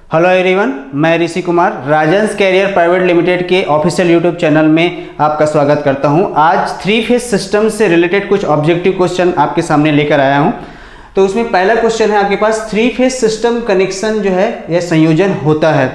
Hello everyone, मैं Rishi Kumar Rajans career private limited के official YouTube channel में आपका स्वागत करता हूं। आज 3 फेज सिस्टम से रिलेटेड कुछ ऑब्जेक्टिव क्वेश्चन आपके सामने लेकर आया हूं। तो उसमें पहला क्वेश्चन है आपके पास 3 फेज सिस्टम कनेक्शन जो है यह संयोजन होता है।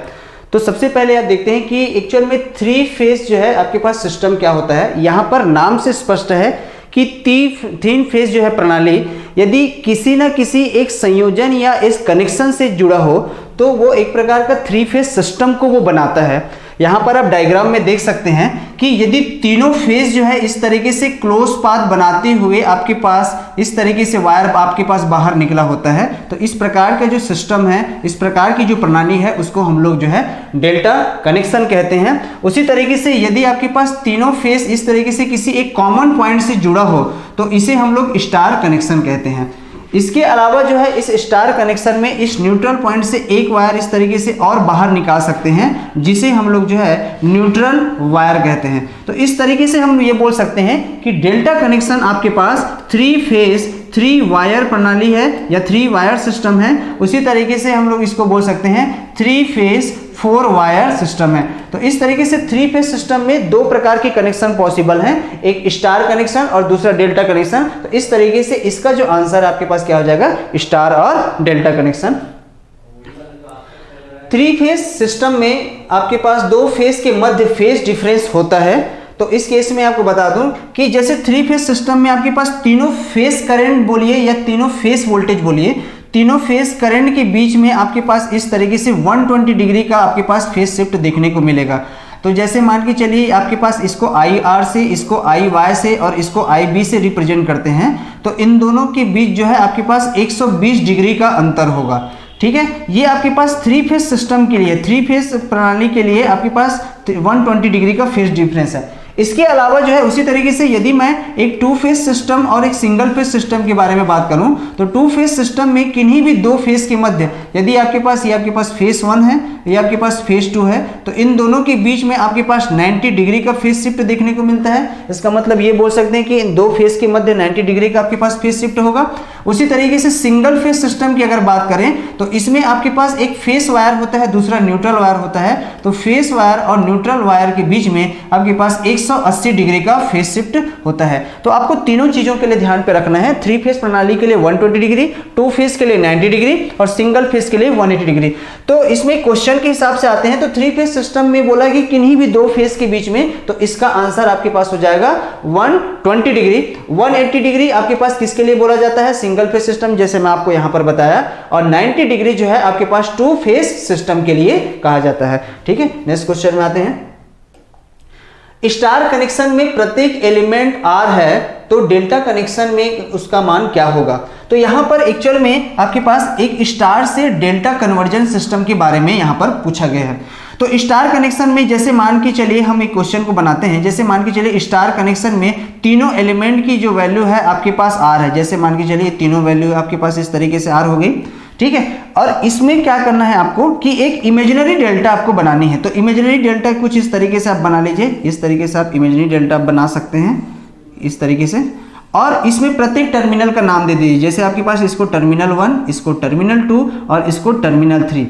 तो सबसे पहले आप देखते हैं कि एक्चुअल में 3 फेज जो है आपके पास सिस्टम क्या होता है। यहाँ पर नाम से स्पष्ट है कि 3 फेज जो है प्रणाली यदि किसी न किसी एक संयोजन या इस कनेक्शन से जुड़ा हो तो वो एक प्रकार का 3 फेज सिस्टम को वो बनाता है। यहाँ पर आप डायग्राम में देख सकते हैं कि यदि तीनों फेज जो है इस तरीके से क्लोज पाथ बनाते हुए आपके पास इस तरीके से वायर आपके पास बाहर निकला होता है तो इस प्रकार का जो सिस्टम है, इस प्रकार की जो प्रणाली है उसको हम लोग जो है डेल्टा कनेक्शन कहते हैं। उसी तरीके से यदि आपके पास तीनों फेज इस तरीके से किसी एक कॉमन पॉइंट से जुड़ा हो तो इसे हम लोग स्टार कनेक्शन कहते हैं। इसके अलावा जो है इस स्टार कनेक्शन में इस न्यूट्रल पॉइंट से एक वायर इस तरीके से और बाहर निकाल सकते हैं जिसे हम लोग जो है न्यूट्रल वायर कहते हैं। तो इस तरीके से हम ये बोल सकते हैं कि डेल्टा कनेक्शन आपके पास 3 फेज 3 वायर प्रणाली है या 3 वायर सिस्टम है। उसी तरीके से हम लोग इसको बोल सकते हैं 3 फेज 4 वायर सिस्टम है। तो इस तरीके से 3 फेज सिस्टम में 2 प्रकार के कनेक्शन पॉसिबल हैं, एक स्टार कनेक्शन और दूसरा डेल्टा कनेक्शन। तो इस तरीके से इसका जो आंसर आपके पास क्या हो जाएगा, स्टार और डेल्टा कनेक्शन। 3 फेज सिस्टम में आपके पास 2 फेज के मध्य फेज डिफरेंस होता है। तो इस केस में आपको बता दूं कि जैसे 3 फेज सिस्टम में आपके पास तीनों फेज करंट बोलिए या तीनों फेज वोल्टेज बोलिए, तीनों फेज करंट के बीच में आपके पास इस तरीके से 120 डिग्री का आपके पास फेज शिफ्ट देखने को मिलेगा। तो जैसे मान के चलिए आपके पास इसको IR से, इसको IY से और इसको IB से रिप्रेजेंट करते हैं तो इन दोनों के बीच जो है आपके पास 120 डिग्री का अंतर होगा। ठीक है, ये आपके पास 3 फेज सिस्टम के लिए, 3 फेज प्रणाली के लिए आपके पास 120 डिग्री का फेज डिफरेंस है। इसके अलावा जो है उसी तरीके से यदि मैं एक 2 फेज सिस्टम और एक सिंगल फेज सिस्टम के बारे में बात करूं तो 2 फेज सिस्टम में किन्हीं भी 2 फेज के मध्य यदि आपके पास ये आपके पास फेज 1 है, ये आपके पास फेज 2 है तो इन दोनों के बीच में आपके पास 90 डिग्री का फेज शिफ्ट देखने को मिलता है। इसका मतलब ये बोल सकते हैं कि इन 2 फेज के मध्य 90 डिग्री का आपके पास फेज शिफ्ट होगा। उसी तरीके से सिंगल फेज सिस्टम की अगर बात करें तो इसमें आपके पास एक फेज वायर होता है, दूसरा न्यूट्रल वायर होता है। तो फेज वायर और न्यूट्रल वायर के बीच में आपके पास 180 डिग्री का फेज शिफ्ट होता है। तो आपको तीनों चीजों के लिए ध्यान पे रखना है। 3 फेज प्रणाली के लिए 120 डिग्री, 2 फेज के लिए 90 डिग्री और सिंगल फेज के लिए 180 डिग्री। तो इसमें क्वेश्चन के हिसाब से आते हैं तो 3 फेज सिस्टम में बोला कि किन्हीं भी 2 फेज के बीच में, तो इसका आंसर आपके पास हो जाएगा 120 डिग्री। 180 डिग्री आपके पास किसके लिए बोला जाता है, सिंगल फेज सिस्टम, जैसे मैं आपको यहां पर बताया। और 90 डिग्री जो है आपके पास 2 फेज सिस्टम के लिए कहा जाता है। ठीक है, नेक्स्ट क्वेश्चन में आते हैं। स्टार कनेक्शन में प्रत्येक एलिमेंट R है तो डेल्टा कनेक्शन में उसका मान क्या होगा। तो यहां पर एक्चुअल में आपके पास एक स्टार से डेल्टा कन्वर्जन सिस्टम के बारे में यहां पर पूछा गया है। तो स्टार कनेक्शन में जैसे मान के चलिए हम एक क्वेश्चन को बनाते हैं, जैसे मान के चलिए स्टार कनेक्शन में तीनों एलिमेंट की जो वैल्यू है आपके पास R है। जैसे मान के चलिए तीनों वैल्यू आपके पास इस तरीके से R हो गई। ठीक है, और इसमें क्या करना है आपको कि एक इमेजिनरी डेल्टा आपको बनानी है। तो इमेजिनरी डेल्टा कुछ इस तरीके से आप बना लीजिए। इस तरीके से आप इमेजिनरी डेल्टा बना सकते हैं इस तरीके से, और इसमें प्रत्येक टर्मिनल का नाम दे दीजिए। जैसे आपके पास इसको टर्मिनल 1, इसको टर्मिनल 2 और इसको टर्मिनल 3।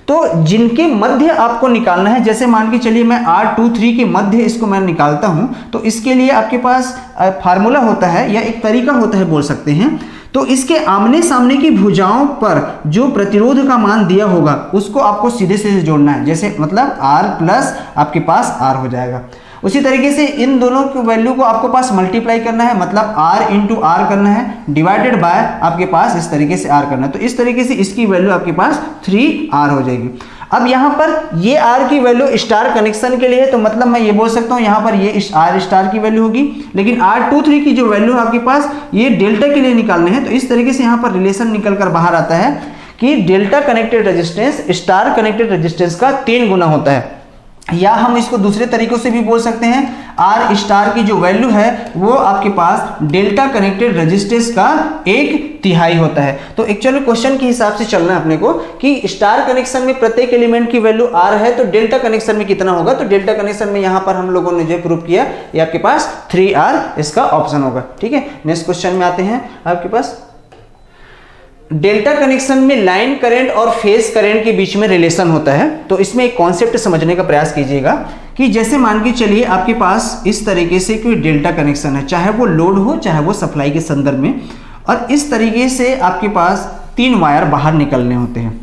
तो जिनके मध्य आपको निकालना है, जैसे मान के चलिए मैं R23 के मध्य इसको मैं निकालता हूं तो इसके लिए आपके पास फार्मूला होता है या एक तरीका होता है बोल सकते हैं। तो इसके आमने सामने की भुजाओं पर जो प्रतिरोध का मान दिया होगा उसको आपको सीधे सीधे जोड़ना है। जैसे मतलब R प्लस आपके पास R हो जाएगा। उसी तरीके से इन दोनों की वैल्यू को आपको पास मल्टीप्लाई करना है, मतलब R इंटू R करना है, डिवाइडेड बाय आपके पास इस तरीके से R करना है। तो इस तरीके से इसकी वैल्यू आपके पास 3R हो जाएगी। अब यहाँ पर ये R की वैल्यू स्टार कनेक्शन के लिए, तो मतलब मैं ये बोल सकता हूँ यहाँ पर ये R स्टार की वैल्यू होगी। लेकिन R23 की जो वैल्यू है आपके पास ये डेल्टा के लिए निकालने हैं। तो इस तरीके से यहाँ पर रिलेशन निकल कर बाहर आता है कि delta connected resistance star connected resistance का 3 गुना होता है। या हम इसको दूसरे तरीकों से भी बोल सकते हैं, R स्टार की जो वैल्यू है वो आपके पास डेल्टा कनेक्टेड रेजिस्टेंस का 1/3 होता है। तो एक्चुअली क्वेश्चन के हिसाब से चलना है अपने को कि स्टार कनेक्शन में प्रत्येक एलिमेंट की वैल्यू R है तो डेल्टा कनेक्शन में कितना होगा। तो डेल्टा कनेक्शन में यहां पर हम लोगों ने जो प्रूव किया ये आपके पास 3R इसका ऑप्शन होगा। ठीक है, नेक्स्ट क्वेश्चन में आते हैं आपके पास। डेल्टा कनेक्शन में लाइन करंट और फेज करंट के बीच में रिलेशन होता है। तो इसमें एक कॉन्सेप्ट समझने का प्रयास कीजिएगा कि जैसे मान के चलिए आपके पास इस तरीके से कोई डेल्टा कनेक्शन है, चाहे वो लोड हो चाहे वो सप्लाई के संदर्भ में, और इस तरीके से आपके पास 3 वायर बाहर निकलने होते हैं,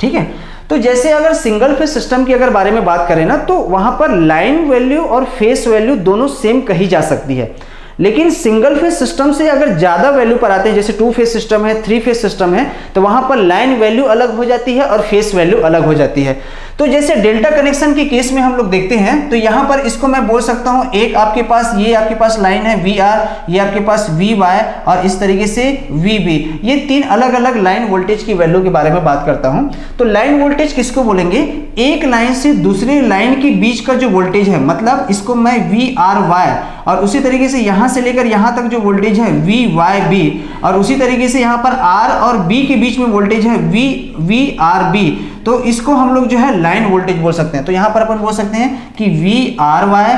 ठीक है। तो जैसे अगर सिंगल फेज सिस्टम की अगर बारे में बात करें ना, तो वहां पर लाइन वैल्यू और फेज वैल्यू दोनों सेम कही जा सकती है, लेकिन सिंगल फेज सिस्टम से अगर ज्यादा वैल्यू पर आते हैं, जैसे 2 फेज सिस्टम है, 3 फेज सिस्टम है, तो वहां पर लाइन वैल्यू अलग हो जाती है और फेज वैल्यू अलग हो जाती है। तो जैसे डेल्टा कनेक्शन के केस में हम लोग देखते हैं, तो यहां पर इसको मैं बोल सकता हूं, एक आपके पास ये आपके पास लाइन है VR, ये आपके पास VY और इस तरीके से VB, ये 3 अलग अलग लाइन वोल्टेज की वैल्यू के बारे में बात करता हूं। तो लाइन वोल्टेज किसको बोलेंगे? एक लाइन से दूसरी लाइन के बीच का जो वोल्टेज है, मतलब इसको मैं VRY, और उसी तरीके से यहां से लेकर यहां तक जो वोल्टेज है VYB, और उसी तरीके से यहां पर R और B के बीच में वोल्टेज है VRB, तो इसको हम लोग जो है लाइन वोल्टेज बोल सकते हैं। तो यहां पर अपन बोल सकते हैं कि VRY,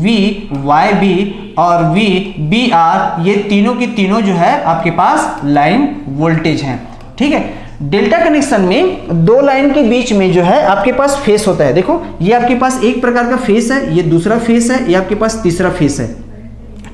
VYB और VBR, ये तीनों की तीनों जो है आपके पास लाइन वोल्टेज हैं, ठीक है। डेल्टा कनेक्शन में 2 लाइन के बीच में जो है आपके पास फेस होता है। देखो ये आपके पास एक प्रकार का फेस है, ये दूसरा फेस है, ये आपके पास तीसरा फेस है,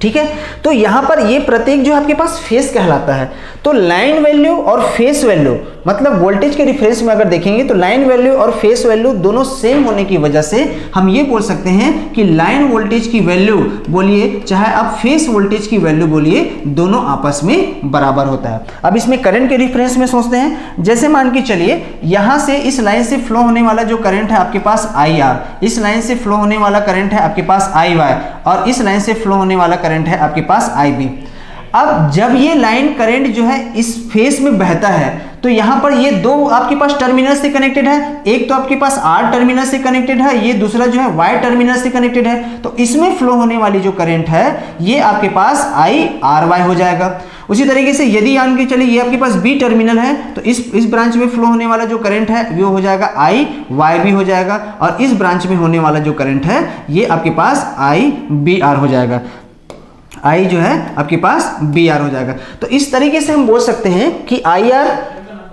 ठीक है। तो यहां पर ये प्रत्येक जो आपके पास फेस कहलाता है। तो लाइन वैल्यू और फेस वैल्यू, मतलब वोल्टेज के रिफरेंस में अगर देखेंगे तो लाइन वैल्यू और फेस वैल्यू दोनों सेम होने की वजह से हम ये बोल सकते हैं कि लाइन वोल्टेज की वैल्यू बोलिए चाहे आप फेस वोल्टेज की वैल्यू बोलिए, दोनों आपस में बराबर होता है। अब इसमें करंट के रिफरेंस में सोचते हैं, जैसे मान के चलिए यहां से इस लाइन से फ्लो होने वाला जो करंट है आपके पास IR, इस लाइन से फ्लो होने वाला करंट है आपके पास IY, और इस लाइन से फ्लो होने वाला करंट है आपके पास IB। अब जब ये लाइन करंट जो है इस फेस में बहता है, तो यहां पर ये 2 आपके पास टर्मिनल से कनेक्टेड है, एक तो आपके पास R टर्मिनल से कनेक्टेड है, ये दूसरा जो है Y टर्मिनल से कनेक्टेड है। तो इसमें फ्लो होने वाली जो करंट है ये आपके पास IRY हो जाएगा। उसी तरीके से यदि मान के चलिए ये आपके पास B टर्मिनल है, तो इस ब्रांच में फ्लो होने वाला जो करंट है वो हो जाएगा IYB हो जाएगा, और इस ब्रांच में होने वाला जो करंट है ये आपके पास IBR हो जाएगा। I जो है आपके पास BR हो जाएगा। तो इस तरीके से हम बोल सकते हैं कि IR,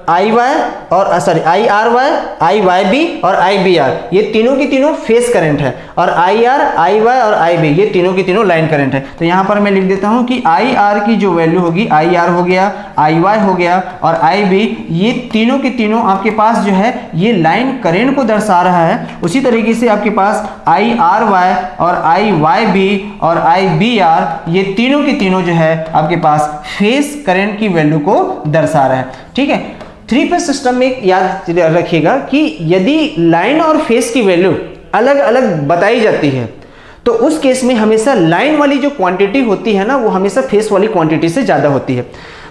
IY और IRY, IYB और IBR, ये तीनों की तीनों फेस करंट है, और IR, IY और IB ये तीनों की तीनों लाइन करंट है। तो यहाँ पर मैं लिख देता हूँ कि IR की जो वैल्यू होगी, IR हो गया, IY हो गया और IB, ये तीनों की तीनों आपके पास जो है ये लाइन करंट को दर्शा रहा है। उसी तरीके से आपके पास IRY और IYB और IBR, ये तीनों की तीनों जो है आपके पास फेस करंट की वैल्यू को दर्शा रहा है, ठीक है। 3 फेज सिस्टम में याद रखिएगा कि यदि लाइन और फेस की वैल्यू अलग अलग बताई जाती है, तो उस केस में हमेशा लाइन वाली जो क्वांटिटी होती है ना, वो हमेशा फेस वाली क्वांटिटी से ज्यादा होती है।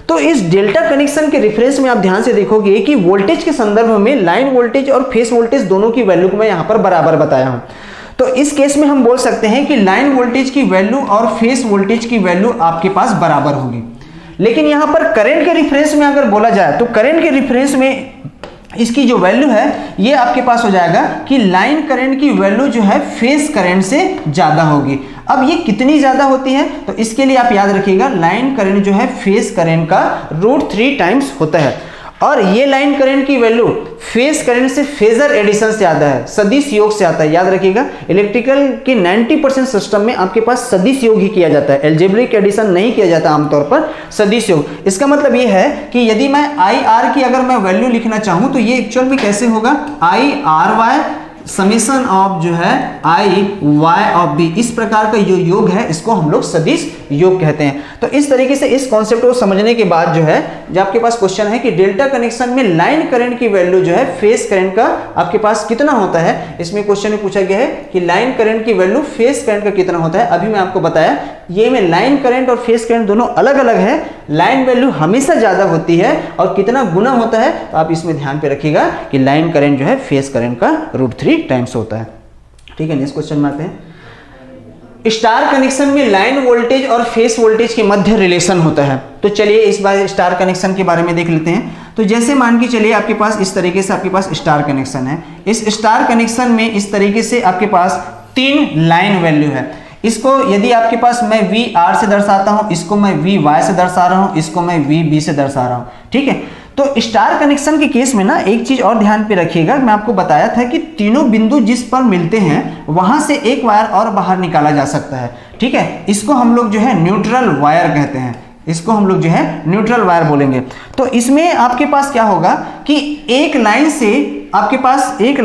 तो इस डेल्टा कनेक्शन के रेफरेंस में आप ध्यान से देखोगे कि वोल्टेज के संदर्भ में लाइन वोल्टेज और फेस वोल्टेज दोनों की वैल्यू को मैं यहां पर बराबर बताया हूं। तो इस केस में हम बोल सकते हैं कि लाइन वोल्टेज की वैल्यू और फेस वोल्टेज की वैल्यू आपके पास बराबर होगी। लेकिन यहां पर करंट के रिफरेंस में अगर बोला जाए, तो करंट के रिफरेंस में इसकी जो वैल्यू है ये आपके पास हो जाएगा कि लाइन करंट की वैल्यू जो है फेस करंट से ज्यादा होगी। अब ये कितनी ज्यादा होती है, तो इसके लिए आप याद रखिएगा लाइन करंट जो है फेस करंट का √3 टाइम्स होता है, और ये लाइन करंट की वैल्यू फेस करंट से फेजर एडिशन से आता है, सदिश योग से आता है। याद रखिएगा इलेक्ट्रिकल के 90% सिस्टम में आपके पास सदिश योग ही किया जाता है, एल्जेब्रिक एडिशन नहीं किया जाता आमतौर पर, सदिश योग। इसका मतलब ये है कि यदि मैं IR की अगर मैं वैल्यू लिखना चाहूं, तो ये एक्चुअल में कैसे होगा, IRY समेशन ऑफ जो है IY ऑफ B, इस प्रकार का जो योग है इसको हम लोग सदिश योग कहते हैं। तो इस तरीके से इस कॉन्सेप्ट को समझने के बाद जो है, जब आपके पास क्वेश्चन है कि डेल्टा कनेक्शन में लाइन करंट की वैल्यू जो है फेस करंट का आपके पास कितना होता है, इसमें क्वेश्चन में पूछा गया है कि लाइन करंट की वैल्यू फेस करंट का कितना होता है। अभी मैं आपको बताया ये में लाइन करंट और फेस करंट दोनों अलग अलग है, लाइन वैल्यू हमेशा ज्यादा होती है और कितना गुना होता है, तो आप इसमें ध्यान पे रखिएगा कि लाइन करंट जो है फेस करंट का √3 टाइम्स होता है, ठीक है। नेक्स्ट क्वेश्चन में आते हैं। स्टार कनेक्शन में लाइन वोल्टेज और फेस वोल्टेज के मध्य रिलेशन होता है। तो चलिए इस बार स्टार कनेक्शन के बारे में देख लेते हैं। तो जैसे मान के चलिए आपके पास इस तरीके से आपके पास स्टार कनेक्शन है, इस स्टार कनेक्शन में इस तरीके से आपके पास 3 लाइन वैल्यू है। इसको यदि आपके पास मैं VR से दर्शाता हूं, इसको मैं VY से दर्शा रहा हूं, इसको मैं VB से दर्शा रहा हूं, ठीक है। तो स्टार कनेक्शन के केस में ना एक चीज और ध्यान पे रखिएगा, मैं आपको बताया था कि तीनों बिंदु जिस पर मिलते हैं वहां से एक वायर और बाहर निकाला जा सकता है, ठीक है। इसको हम लोग जो है न्यूट्रल वायर कहते हैं, इसको हम लोग जो है न्यूट्रल वायर बोलेंगे। तो इसमें आपके पास क्या होगा कि एक लाइन से आपके पास एक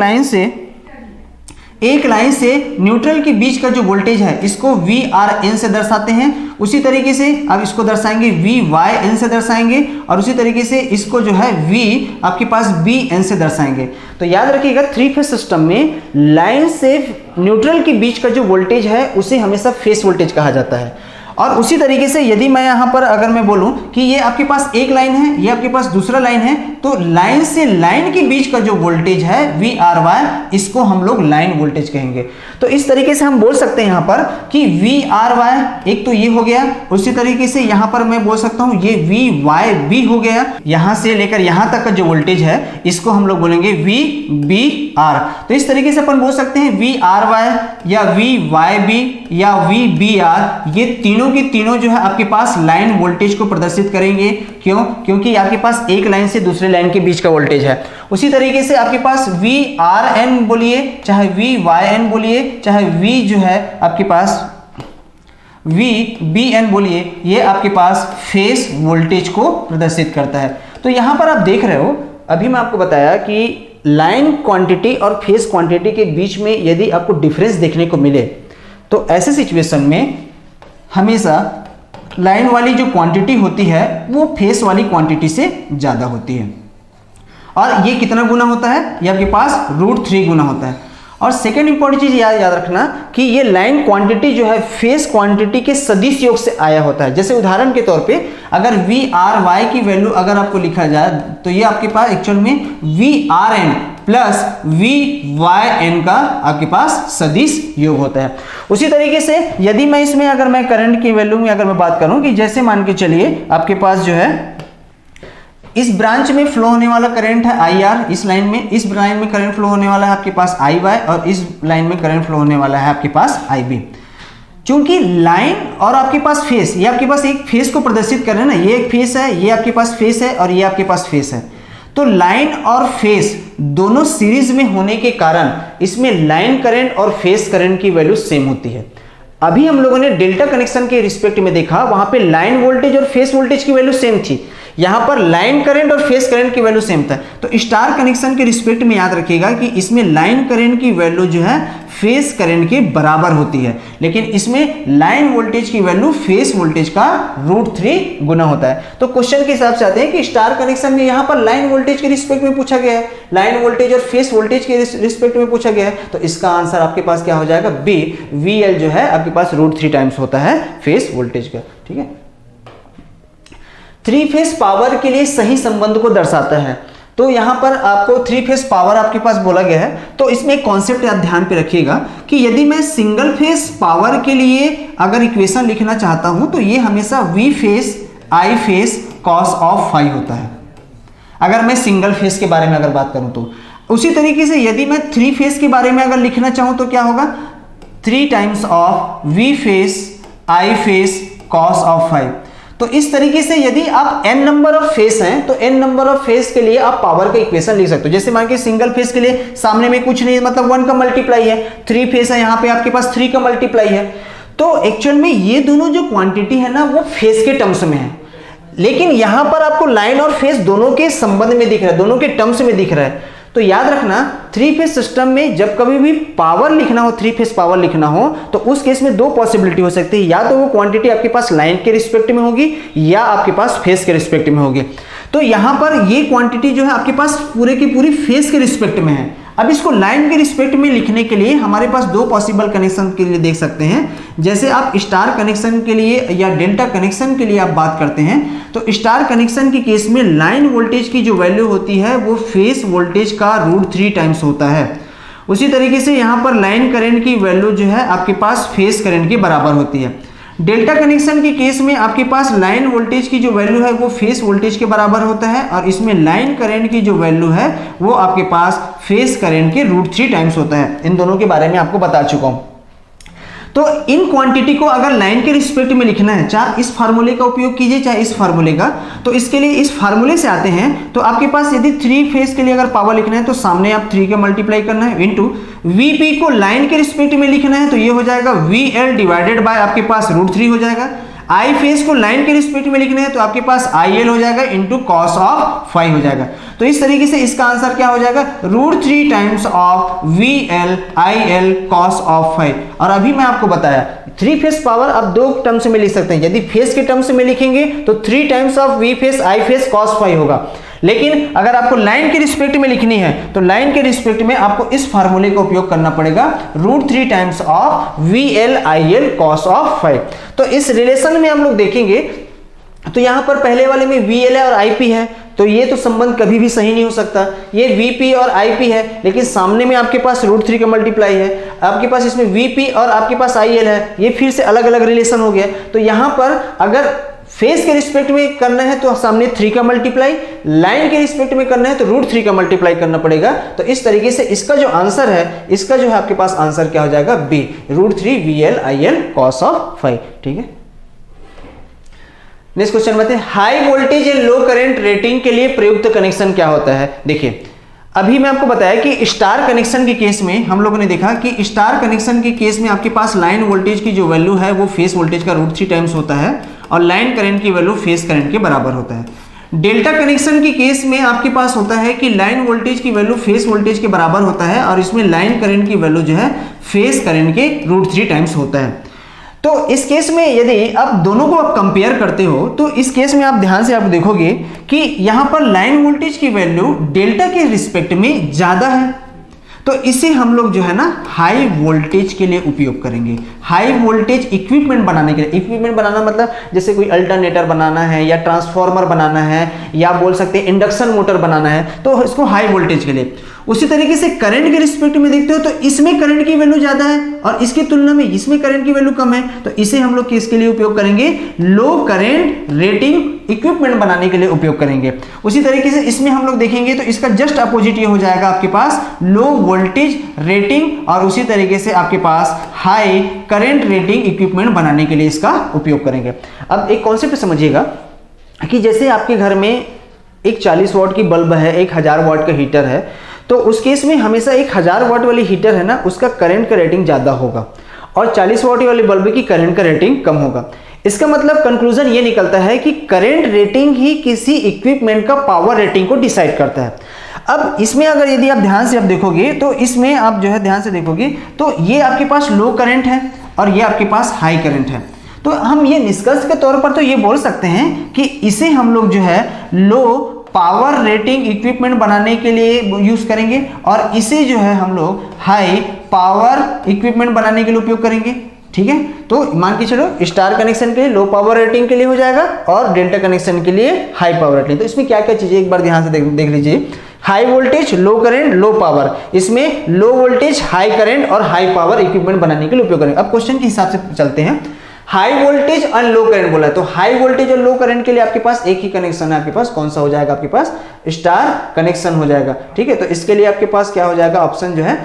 लाइन से न्यूट्रल के बीच का जो वोल्टेज है इसको VRN से दर्शाते हैं। उसी तरीके से अब इसको दर्शाएंगे VYN से दर्शाएंगे, और उसी तरीके से इसको जो है V आपके पास BN से दर्शाएंगे। तो याद रखिएगा 3 फेज सिस्टम में लाइन से न्यूट्रल के बीच का जो वोल्टेज है उसे हमेशा फेज वोल्टेज कहा जाता है। और उसी तरीके से यदि मैं यहाँ पर अगर मैं बोलूँ कि ये आपके पास एक लाइन है, ये आपके पास दूसरा लाइन है, तो लाइन से लाइन के बीच का जो वोल्टेज है VRY, इसको हम लोग लाइन वोल्टेज कहेंगे। तो इस तरीके से हम बोल सकते हैं यहाँ पर कि VRY एक तो ये हो गया, उसी तरीके से यहाँ पर मैं बोल सकता हूँ ये VYB हो गया, यहाँ से लेकर यहाँ तक का जो वोल्टेज है इसको हम लोग बोलेंगे VBR। तो इस तरीके से अपन बोल सकते हैं VRY या VYB या VBR, ये तीनों की तीनों जो है आपके पास लाइन वोल्टेज को प्रदर्शित करेंगे। क्यों? क्योंकि आपके पास एक लाइन से दूसरे लाइन के बीच का वोल्टेज है। उसी तरीके से आपके पास VRN बोलिए चाहे VYN बोलिए चाहे V जो है आपके पास VBN बोलिए, ये आपके पास फेज वोल्टेज को प्रदर्शित करता है। तो यहां पर आप देख रहे हो, अभी मैं आपको बताया कि लाइन क्वांटिटी और फेज क्वांटिटी के बीच में यदि आपको डिफरेंस देखने को मिले तो ऐसे सिचुएशन में हमेशा लाइन वाली जो क्वांटिटी होती है वो फेस वाली क्वांटिटी से ज़्यादा होती है। और ये कितना गुना होता है? ये आपके पास √3 गुना होता है। और सेकेंड इंपॉर्टेंट चीज़ याद रखना कि ये लाइन क्वांटिटी जो है फेस क्वांटिटी के सदिश योग से आया होता है। जैसे उदाहरण के तौर पे अगर VRY की वैल्यू अगर आपको लिखा जाए तो ये आपके पास एक्चुअल में VRN प्लस VYN का आपके पास सदिश योग होता है। उसी तरीके से यदि मैं इसमें अगर मैं करंट की वैल्यू में अगर मैं बात करूं कि जैसे मान के चलिए आपके पास जो है इस ब्रांच में फ्लो होने वाला करंट है IR, इस लाइन में करंट फ्लो होने वाला है आपके पास IY, और इस लाइन में करंट फ्लो होने वाला है आपके पास IB। क्योंकि लाइन और आपके पास फेस, ये आपके पास एक फेस को प्रदर्शित कर रहे हैं ना, ये एक फेस है, ये आपके पास फेस है और ये आपके पास फेस है। तो लाइन और फेस दोनों सीरीज में होने के कारण इसमें लाइन करंट और फेस करंट की वैल्यू सेम होती है। अभी हम लोगों ने डेल्टा कनेक्शन के रिस्पेक्ट में देखा, वहां पे लाइन वोल्टेज और फेस वोल्टेज की वैल्यू सेम थी, यहां पर लाइन करंट और फेस करंट की वैल्यू सेम था। तो स्टार कनेक्शन के रिस्पेक्ट में याद रखिएगा कि इसमें लाइन करंट की वैल्यू जो है फेस करंट के बराबर होती है, लेकिन इसमें लाइन वोल्टेज की वैल्यू फेस वोल्टेज का √3 गुना होता है। तो क्वेश्चन के हिसाब से आते हैं कि स्टार कनेक्शन में यहां पर लाइन वोल्टेज के रिस्पेक्ट में पूछा गया है, लाइन वोल्टेज और फेस वोल्टेज के रिस्पेक्ट में पूछा गया है, तो इसका आंसर आपके पास क्या हो जाएगा? B, VL जो है आपके पास √3 टाइम्स होता है फेस वोल्टेज का। ठीक है, 3 फेज पावर के लिए सही संबंध को दर्शाता है। तो यहां पर आपको 3 फेज पावर आपके पास बोला गया है, तो इसमें एक कॉन्सेप्ट आप ध्यान पे रखिएगा कि यदि मैं सिंगल फेज पावर के लिए अगर इक्वेशन लिखना चाहता हूं तो ये हमेशा V phase I phase cos of phi होता है, अगर मैं सिंगल फेज के बारे में अगर बात करूं तो। उसी तरीके से यदि मैं 3 फेज के बारे में अगर लिखना चाहूं तो क्या होगा? 3 times of V phase I phase cos of phi. तो इस तरीके से यदि आप n नंबर ऑफ फेस हैं तो n नंबर ऑफ फेस के लिए आप पावर का इक्वेशन लिख सकते हो। जैसे मान के सिंगल फेस के लिए सामने में कुछ नहीं, मतलब 1 का मल्टीप्लाई है, 3 फेस है यहाँ पे आपके पास 3 का मल्टीप्लाई है। तो एक्चुअल में ये दोनों जो क्वांटिटी है ना वो फेस के टर्म्स में है, लेकिन यहां पर आपको लाइन और फेस दोनों के संबंध में दिख रहा है, दोनों के टर्म्स में दिख रहा है। तो याद रखना 3 फेज सिस्टम में जब कभी भी पावर लिखना हो, 3 फेज पावर लिखना हो, तो उस केस में 2 पॉसिबिलिटी हो सकती है, या तो वो क्वांटिटी आपके पास लाइन के रिस्पेक्ट में होगी या आपके पास फेस के रिस्पेक्ट में होगी। तो यहां पर ये क्वांटिटी जो है आपके पास पूरे की पूरी फेस के रिस्पेक्ट में है। अब इसको लाइन के रिस्पेक्ट में लिखने के लिए हमारे पास 2 पॉसिबल कनेक्शन के लिए देख सकते हैं। जैसे आप स्टार कनेक्शन के लिए या डेल्टा कनेक्शन के लिए आप बात करते हैं तो स्टार कनेक्शन के केस में लाइन वोल्टेज की जो वैल्यू होती है वो फेस वोल्टेज का √3 टाइम्स होता है। उसी तरीके से यहाँ पर लाइन करंट की वैल्यू जो है आपके पास फेस करंट के बराबर होती है। डेल्टा कनेक्शन के केस में आपके पास लाइन वोल्टेज की जो वैल्यू है वो फेस वोल्टेज के बराबर होता है, और इसमें लाइन करंट की जो वैल्यू है वो आपके पास फेस करंट के √3 टाइम्स होता है। इन दोनों के बारे में आपको बता चुका हूं। तो इन क्वांटिटी को अगर लाइन के रिस्पेक्ट में लिखना है, चाहे इस फार्मूले का उपयोग कीजिए चाहे इस फार्मूले का, तो इसके लिए इस फार्मूले से आते हैं। तो आपके पास यदि 3 फेज के लिए अगर पावर लिखना है तो सामने आप 3 के मल्टीप्लाई करना है, इनटू Vp को लाइन के रिस्पेक्ट में लिखना है तो ये हो जाएगा VL डिवाइडेड बाय आपके पास √3 हो जाएगा। आई फेज को लाइन के रिस्पेक्ट में लिखना है तो आपके पास IL हो जाएगा इंटू कॉस ऑफ फाई हो जाएगा। तो इस तरीके से इसका आंसर क्या हो जाएगा, √3 times of VL IL cos of phi. और अभी मैं आपको बताया 3 फेज पावर आप 2 टर्म्स में लिख सकते हैं। यदि फेज के टर्म्स में लिखेंगे तो 3 times of V phase I phase cos phi होगा, लेकिन अगर आपको लाइन के रिस्पेक्ट में लिखनी है तो लाइन के रिस्पेक्ट में आपको इस फार्मूले का उपयोग करना पड़ेगा, √3 times of VL IL cos of phi. तो इस रिलेशन में हम लोग देखेंगे तो यहां पर पहले वाले में VL है और IP है, तो ये तो संबंध कभी भी सही नहीं हो सकता। ये VP और IP है, लेकिन सामने में आपके पास √3 का मल्टीप्लाई है, आपके पास इसमें VP और आपके पास IL है, ये फिर से अलग अलग रिलेशन हो गया। तो यहां पर अगर फेज के रिस्पेक्ट में करना है तो सामने 3 का मल्टीप्लाई, लाइन के रिस्पेक्ट में करना है तो √3 का मल्टीप्लाई करना पड़ेगा। तो इस तरीके से इसका जो आंसर है, इसका जो है आपके पास आंसर क्या हो जाएगा, B, √3 VL IL cos of phi. ठीक है, नेक्स्ट क्वेश्चन में आते हैं, high voltage and low current rating के लिए प्रयुक्त कनेक्शन क्या होता है। देखिए अभी मैं आपको बताया कि स्टार कनेक्शन के केस में हम लोगों ने देखा कि स्टार कनेक्शन के केस में आपके पास लाइन वोल्टेज की जो वैल्यू है वो फेज वोल्टेज का √3 टाइम्स होता है और लाइन करंट की वैल्यू फेज करंट के बराबर होता है। डेल्टा कनेक्शन के केस में आपके पास होता है कि लाइन वोल्टेज की वैल्यू फेज वोल्टेज के बराबर होता है और इसमें लाइन करंट की वैल्यू जो है फेज करंट के √3 टाइम्स होता है। तो इस केस में यदि आप दोनों को आप कंपेयर करते हो तो इस केस में आप ध्यान से आप देखोगे कि यहां पर लाइन वोल्टेज की वैल्यू डेल्टा के रिस्पेक्ट में ज्यादा है, तो इसे हम लोग जो है ना हाई वोल्टेज के लिए उपयोग करेंगे। हाई वोल्टेज इक्विपमेंट बनाने के लिए, इक्विपमेंट बनाना मतलब जैसे कोई अल्टरनेटर बनाना है या ट्रांसफार्मर बनाना है या बोल सकते हैं इंडक्शन मोटर बनाना है, तो इसको हाई वोल्टेज के लिए। उसी तरीके से करंट के रिस्पेक्ट में देखते हो तो इसमें करंट की वैल्यू ज्यादा है और इसकी तुलना में इसमें करंट की वैल्यू कम है, तो इसे हम लोग किसके लिए उपयोग करेंगे, लो करंट रेटिंग इक्विपमेंट बनाने के लिए उपयोग करेंगे। उसी तरीके से इसमें हम लोग देखेंगे तो इसका जस्ट अपोजिट ये हो जाएगा आपके पास लो वोल्टेज रेटिंग और उसी तरीके से आपके पास हाई करंट रेटिंग इक्विपमेंट बनाने के लिए इसका उपयोग करेंगे। अब एक कॉन्सेप्ट समझिएगा कि जैसे आपके घर में एक 40 वाट की बल्ब है, एक 1000 वाट का हीटर है, तो उस केस में हमेशा एक 1000 वाट वाली हीटर है ना उसका करंट का रेटिंग ज्यादा होगा और 40 वाट वाली बल्ब की करंट का रेटिंग कम होगा। इसका मतलब कंक्लूजन ये निकलता है कि करंट रेटिंग ही किसी इक्विपमेंट का पावर रेटिंग को डिसाइड करता है। अब इसमें अगर यदि आप ध्यान से आप देखोगे तो इसमें आप जो है ध्यान से देखोगे तो ये आपके पास लो करंट है और ये आपके पास हाई करंट है। तो हम ये निष्कर्ष के तौर पर तो ये बोल सकते हैं कि इसे हम लोग जो है लो पावर रेटिंग इक्विपमेंट बनाने के लिए यूज करेंगे और इसे जो है हम लोग हाई पावर इक्विपमेंट बनाने के लिए उपयोग करेंगे। ठीक है, तो मान के चलो स्टार कनेक्शन के लिए लो पावर रेटिंग के लिए हो जाएगा और डेल्टा कनेक्शन के लिए हाई पावर रेटिंग। तो इसमें क्या क्या चीजें एक बार ध्यान से देख लीजिए, हाई वोल्टेज लो करंट लो पावर, इसमें लो वोल्टेज हाई करंट और हाई पावर इक्विपमेंट बनाने के लिए उपयोग करेंगे। अब क्वेश्चन के हिसाब से चलते हैं, हाई वोल्टेज और लो करंट बोला है तो हाई वोल्टेज और लो करंट के लिए आपके पास एक ही कनेक्शन है, आपके पास कौन सा हो जाएगा, आपके पास स्टार कनेक्शन हो जाएगा। ठीक है, तो इसके लिए आपके पास क्या हो जाएगा, ऑप्शन जो है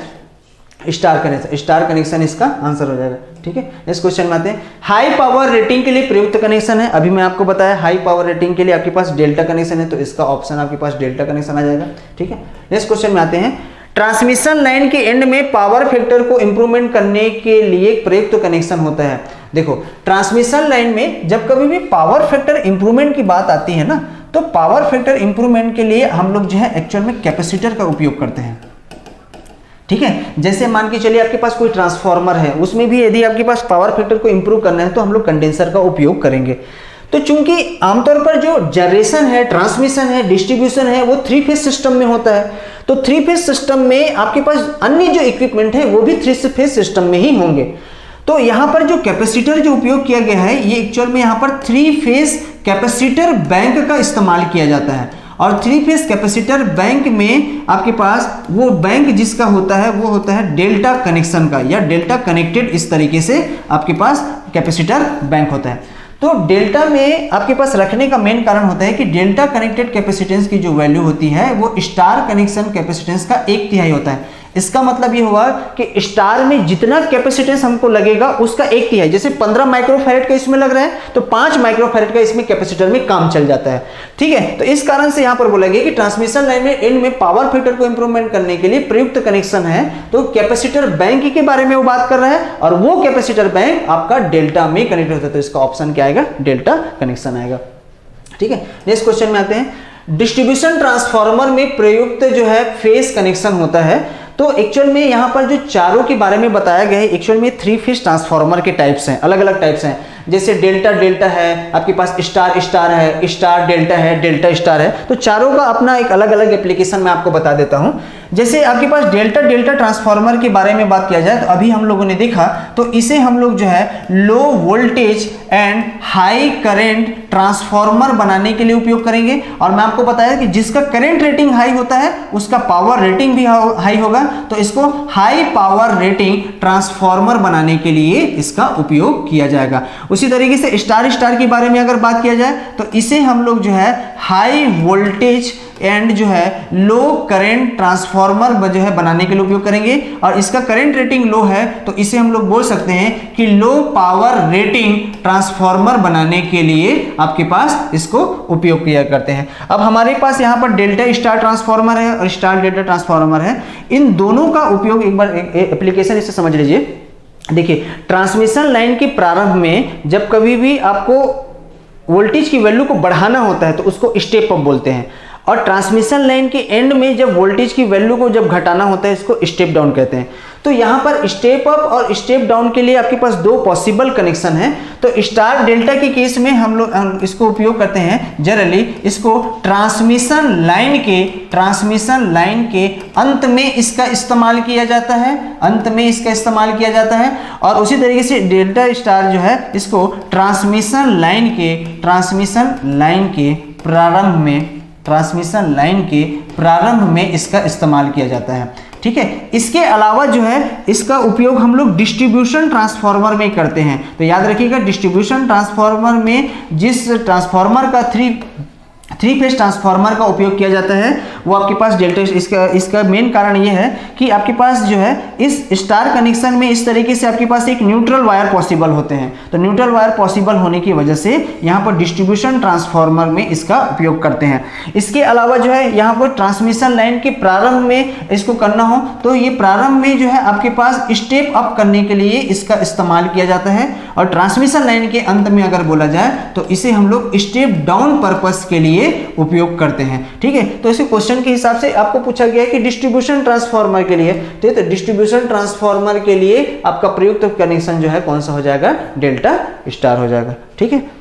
स्टार कनेक्शन, स्टार कनेक्शन इसका आंसर हो जाएगा। ठीक है, नेक्स्ट क्वेश्चन में आते हैं, हाई पावर रेटिंग के लिए प्रयुक्त कनेक्शन है। अभी मैं आपको बताया हाई पावर रेटिंग के लिए आपके पास डेल्टा कनेक्शन है, तो इसका ऑप्शन आपके पास डेल्टा कनेक्शन आ जाएगा। ठीक है, नेक्स्ट क्वेश्चन में आते हैं, ट्रांसमिशन लाइन के एंड में पावर फैक्टर को इंप्रूवमेंट करने के लिए प्रयुक्त कनेक्शन होता है। देखो ट्रांसमिशन लाइन में जब कभी भी पावर फैक्टर इंप्रूवमेंट की बात आती है ना, तो पावर फैक्टर इंप्रूवमेंट के लिए हम लोग जो है एक्चुअल में कैपेसिटर का उपयोग करते हैं। ठीक है, जैसे मान के चलिए आपके पास कोई ट्रांसफार्मर है, उसमें भी यदि आपके पास पावर फैक्टर को इंप्रूव करना है तो हम लोग कंडेंसर का उपयोग करेंगे। तो चूंकि आमतौर पर जो जनरेशन है, ट्रांसमिशन है, डिस्ट्रीब्यूशन है वो 3 फेज सिस्टम में होता है, तो 3 फेज सिस्टम में आपके पास अन्य जो इक्विपमेंट है वो भी 3 फेज सिस्टम में ही होंगे। तो यहां पर जो कैपेसिटर जो उपयोग किया गया है ये एक्चुअल में यहां पर 3 फेज कैपेसिटर बैंक का इस्तेमाल किया जाता है और 3 फेज कैपेसिटर बैंक में आपके पास वो बैंक जिसका होता है वो होता है डेल्टा कनेक्शन का या डेल्टा कनेक्टेड, इस तरीके से आपके पास कैपेसिटर बैंक होता है। तो डेल्टा में आपके पास रखने का मेन कारण होता है कि डेल्टा कनेक्टेड कैपेसिटेंस की जो वैल्यू होती है वो स्टार कनेक्शन कैपेसिटेंस का 1/3 होता है। इसका मतलब ये हुआ कि स्टार में जितना कैपेसिटेंस हमको लगेगा उसका 1/3, जैसे 15 माइक्रोफैरेड का इसमें लग रहा है तो 5 माइक्रोफैरेड का इसमें कैपेसिटर में काम चल जाता है। ठीक है, तो इस कारण से यहां पर बोला गया कि ट्रांसमिशन लाइन में एंड में पावर फैक्टर को इंप्रूवमेंट करने के लिए प्रयुक्त कनेक्शन है। तो कैपेसिटर बैंक के बारे में वो बात कर रहा है और वो कैपेसिटर बैंक आपका डेल्टा में कनेक्ट होता है, तो इसका ऑप्शन क्या आएगा, डेल्टा कनेक्शन आएगा। ठीक है, नेक्स्ट क्वेश्चन में आते हैं। डिस्ट्रीब्यूशन ट्रांसफार्मर में प्रयुक्त जो है फेज कनेक्शन होता है। तो एक्चुअल में यहाँ पर जो चारों के बारे में बताया गया है, एक्चुअल में 3 फेज ट्रांसफार्मर के टाइप्स हैं, अलग अलग टाइप्स हैं। जैसे डेल्टा डेल्टा है, आपके पास स्टार स्टार है, स्टार डेल्टा है, डेल्टा स्टार है। तो चारों का अपना एक अलग अलग एप्लीकेशन मैं आपको बता देता हूं। जैसे आपके पास डेल्टा डेल्टा ट्रांसफार्मर के बारे में बात किया जाए तो अभी हम लोगों ने देखा, तो इसे हम लोग जो है low voltage and high current transformer बनाने के लिए उपयोग करेंगे। और मैं आपको बताया कि जिसका करंट रेटिंग हाई होता है उसका पावर रेटिंग भी हाई होगा, तो इसको हाई पावर रेटिंग ट्रांसफार्मर बनाने के लिए इसका उपयोग किया जाएगा। उसी तरीके से स्टार स्टार के बारे में अगर बात किया जाए तो इसे हम लोग जो है हाई वोल्टेज एंड जो है लो करंट ट्रांसफार्मर जो है बनाने के लिए उपयोग करेंगे। और इसका करंट रेटिंग लो है तो इसे हम लोग बोल सकते हैं कि लो पावर रेटिंग ट्रांसफार्मर बनाने के लिए आपके पास इसको उपयोग किया करते हैं। अब हमारे पास यहाँ पर डेल्टा स्टार ट्रांसफार्मर है और स्टार डेल्टा ट्रांसफार्मर है। इन दोनों का उपयोग एक बार एप्लीकेशन इसे समझ लीजिए। देखिए, ट्रांसमिशन लाइन के प्रारंभ में जब कभी भी आपको वोल्टेज की वैल्यू को बढ़ाना होता है तो उसको स्टेप अप बोलते हैं, और ट्रांसमिशन लाइन के एंड में जब वोल्टेज की वैल्यू को जब घटाना होता है इसको स्टेप डाउन कहते हैं। तो यहाँ पर स्टेप अप और स्टेप डाउन के लिए आपके पास 2 पॉसिबल कनेक्शन है। तो स्टार डेल्टा के केस में हम लोग इसको उपयोग करते हैं जनरली, इसको ट्रांसमिशन लाइन के अंत में इसका इस्तेमाल किया जाता है, अंत में इसका इस्तेमाल किया जाता है। और उसी तरीके से डेल्टा स्टार जो है इसको ट्रांसमिशन लाइन के प्रारंभ में इसका इस्तेमाल किया जाता है। ठीक है, इसके अलावा जो है इसका उपयोग हम लोग डिस्ट्रीब्यूशन ट्रांसफार्मर में करते हैं। तो याद रखिएगा, डिस्ट्रीब्यूशन ट्रांसफार्मर में जिस ट्रांसफार्मर का थ्री फेज ट्रांसफार्मर का उपयोग किया जाता है वो आपके पास डेल्टा, इसका मेन कारण ये है कि आपके पास जो है इस स्टार कनेक्शन में इस तरीके से आपके पास एक न्यूट्रल वायर पॉसिबल होते हैं। तो न्यूट्रल वायर पॉसिबल होने की वजह से यहाँ पर डिस्ट्रीब्यूशन ट्रांसफार्मर में इसका उपयोग करते हैं। इसके अलावा जो है यहाँ पर ट्रांसमिशन लाइन के प्रारंभ में इसको करना हो तो ये प्रारंभ में जो है आपके पास स्टेप अप करने के लिए इसका इस्तेमाल किया जाता है, और ट्रांसमिशन लाइन के अंत में अगर बोला जाए तो इसे हम लोग स्टेप डाउन पर्पस के लिए उपयोग करते हैं। ठीक है, तो इसे क्वेश्चन के हिसाब से आपको पूछा गया है कि डिस्ट्रीब्यूशन ट्रांसफार्मर के लिए, तो डिस्ट्रीब्यूशन ट्रांसफार्मर के लिए आपका प्रयुक्त कनेक्शन जो है कौन सा हो जाएगा, डेल्टा स्टार हो जाएगा। ठीक है।